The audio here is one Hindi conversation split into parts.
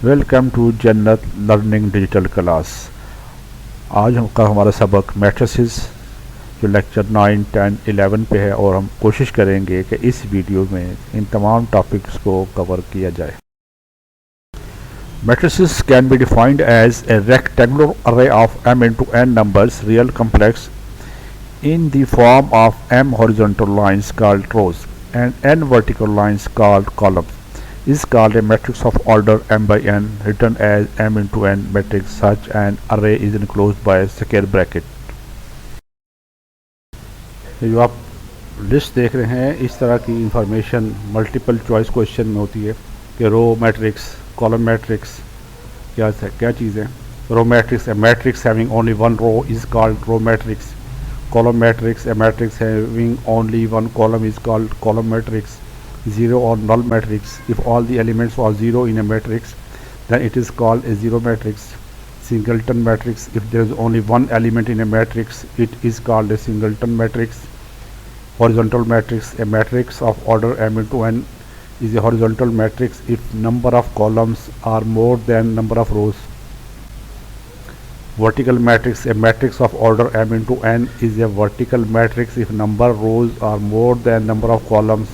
वेलकम टू जन्नत लर्निंग डिजिटल क्लास। आज का हमारा सबक मैट्रिसेस जो लेक्चर 9, 10, 11 पे है और हम कोशिश करेंगे कि इस वीडियो में इन तमाम टॉपिक्स को कवर किया जाए। Matrices can be defined as a rectangular array of m into n numbers real complex in the form of m horizontal lines called rows and n vertical lines called columns is called a matrix of order m by n written as m into n matrix. Such an array is enclosed by a square bracket. ये जो आप लिस्ट देख रहे हैं इस तरह की इंफॉर्मेशन मल्टीपल चॉइस क्वेश्चन में होती है कि रो मैट्रिक्स, कॉलम मैट्रिक्स क्या चीज़ है। Row matrix, a matrix having only one row is called row matrix. Column matrix, a matrix having only one column is called column matrix. Zero or null matrix, if all the elements are zero in a matrix, then it is called a zero matrix. Singleton matrix, if there is only one element in a matrix, it is called a singleton matrix. Horizontal matrix, a matrix of order m into n is a horizontal matrix if number of columns are more than number of rows. Vertical matrix, a matrix of order m into n is a vertical matrix if number of rows are more than number of columns.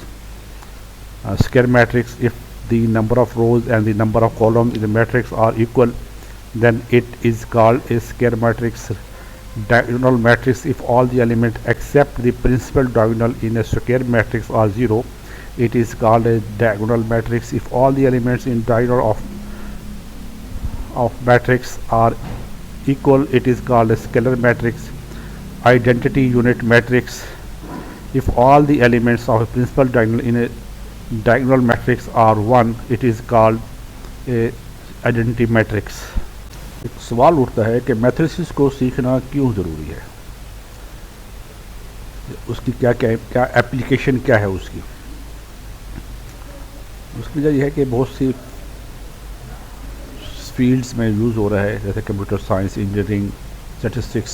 Square matrix, if the number of rows and the number of columns in the matrix are equal, then it is called a square matrix. Diagonal matrix, if all the elements except the principal diagonal in a square matrix are zero, it is called a diagonal matrix. If all the elements in diagonal of matrix are equal, it is called a scalar matrix. Identity unit matrix, if all the elements of a principal diagonal in a diagonal matrix are 1, it is called a identity matrix. एक सवाल उठता है कि मैट्रिसेस को सीखना क्यों ज़रूरी है, उसकी क्या एप्लीकेशन क्या है उसकी वजह यह है कि बहुत सी फील्ड्स में यूज़ हो रहा है, जैसे कंप्यूटर साइंस, इंजीनियरिंग, स्टैटिस्टिक्स,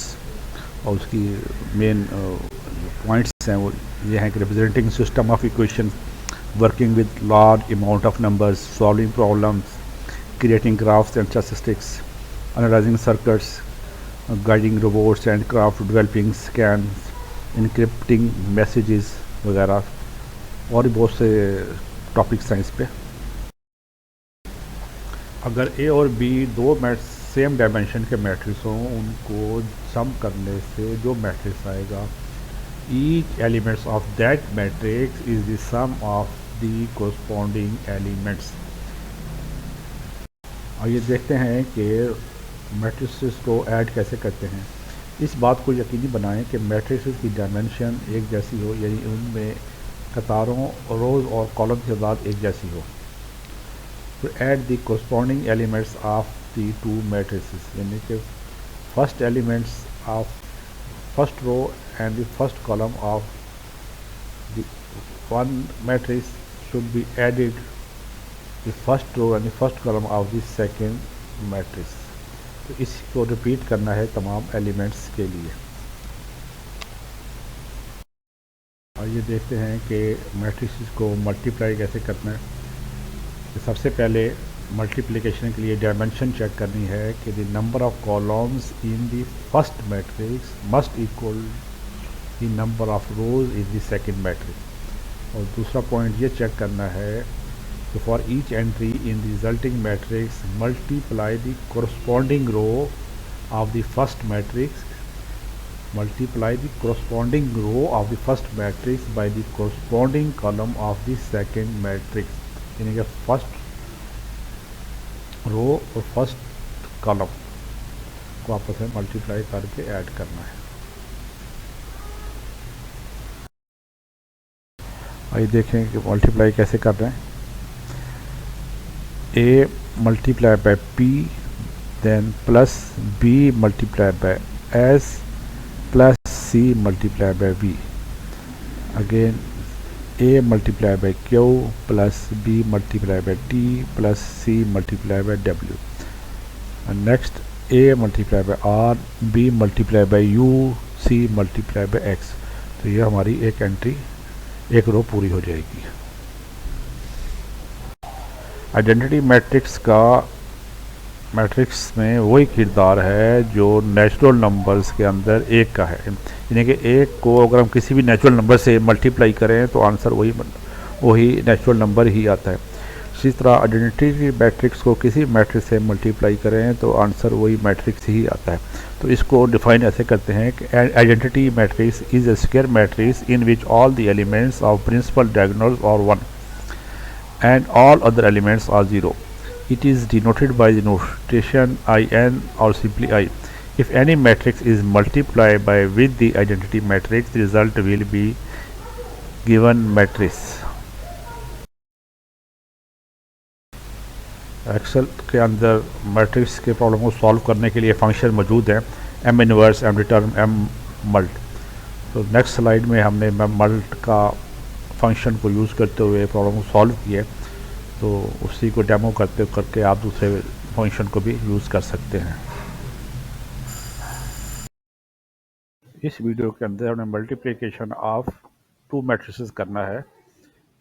और उसकी मेन पॉइंट्स हैं वो ये हैं कि representing system of equation, working with large amount of numbers, solving problems, creating graphs and statistics, analysing circuits, guiding robots and craft, developing scans, encrypting messages वगैरह, और भी बहुत से टॉपिक्स हैं इस पर। अगर ए और बी दो सेम डायमेंशन के मैट्रिक्स हों, उनको सम करने से जो मैट्रिक्स आएगा, each elements of that matrix is the sum of the corresponding elements. आइए देखते हैं कि मैट्रिक्स को ऐड कैसे करते हैं। इस बात को यकीनी बनाएं कि मैट्रिक्स की डायमेंशन एक जैसी हो, यानी उनमें कतारों, रोज़ और कॉलम की तादाद एक जैसी हो। To add the corresponding elements of the two matrices, यानी कि first elements of first row and the first column of the one matrix should be added the first row and the first column of the second matrix. तो इसको रिपीट करना है तमाम एलिमेंट्स के लिए। आइए देखते हैं कि मैट्रिसेस को मल्टीप्लाई कैसे करना है। तो सबसे पहले मल्टीप्लिकेशन के लिए डायमेंशन चेक करनी है कि the number of columns in the first matrix must equal the number of rows in the second matrix. और दूसरा पॉइंट ये चेक करना है कि for each entry in the resulting matrix multiply the corresponding row of the first matrix, multiply the corresponding row of the first matrix by the corresponding column of the second matrix, यानी कि फर्स्ट रो और फर्स्ट कॉलम को आपस में मल्टीप्लाई करके ऐड करना है। आइए देखें कि मल्टीप्लाई कैसे कर रहे हैं। A multiply by P, then plus B multiply by S plus C multiply by V, again A multiplied by Q plus B multiplied by T plus C multiplied by W, and next A multiplied by R, B multiplied by U, C multiplied by X। तो ये हमारी एक एंट्री, एक रो पूरी हो जाएगी। आइडेंटिटी मैट्रिक्स का मैट्रिक्स में वही किरदार है जो नेचुरल नंबर्स के अंदर एक का है, यानी कि एक को अगर हम किसी भी नेचुरल नंबर से मल्टीप्लाई करें तो आंसर वही नेचुरल नंबर ही आता है। इसी तरह आइडेंटिटी मैट्रिक्स को किसी मैट्रिक्स से मल्टीप्लाई करें तो आंसर वही मैट्रिक्स ही आता है। तो इसको डिफाइन ऐसे करते हैं कि identity matrix is a square matrix in which all the elements of principal diagonals are 1 and all other elements are 0. It is denoted by the notation in or simply I. If any matrix is multiplied by with the identity matrix, the result will be given matrix. Excel के अंदर मैट्रिक्स के प्रॉब्लम को सॉल्व करने के लिए फंक्शन मौजूद है, M inverse, M return, M mult. तो नेक्स्ट स्लाइड में हमने एम मल्ट का फंक्शन को यूज़ करते हुए प्रॉब्लम को सॉल्व किया, तो उसी को डेमो करके आप दूसरे फंक्शन को भी यूज़ कर सकते हैं। इस वीडियो के अंदर हमने मल्टीप्लिकेशन ऑफ 2 मैट्रिसेस करना है।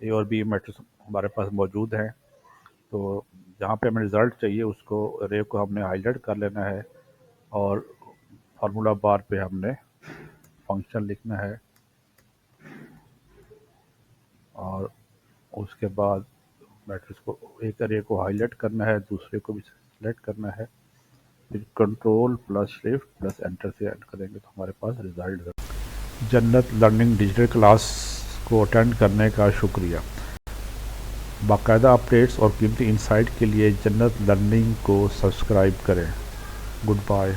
ए और बी मैट्रिक्स हमारे पास मौजूद हैं, तो जहाँ पे हमें रिज़ल्ट चाहिए उसको रे को हमने हाईलाइट कर लेना है और फार्मूला बार पे हमने फंक्शन लिखना है और उसके बाद मैट्रिक्स को एक रे को हाईलाइट करना है, दूसरे को भी सिलेक्ट करना है, फिर control plus shift plus enter से एंटर करेंगे तो हमारे पास रिजल्ट। जन्नत लर्निंग डिजिटल क्लास को अटेंड करने का शुक्रिया। बाकायदा अपडेट्स और कीमती इंसाइट के लिए जन्नत लर्निंग को सब्सक्राइब करें। Good bye.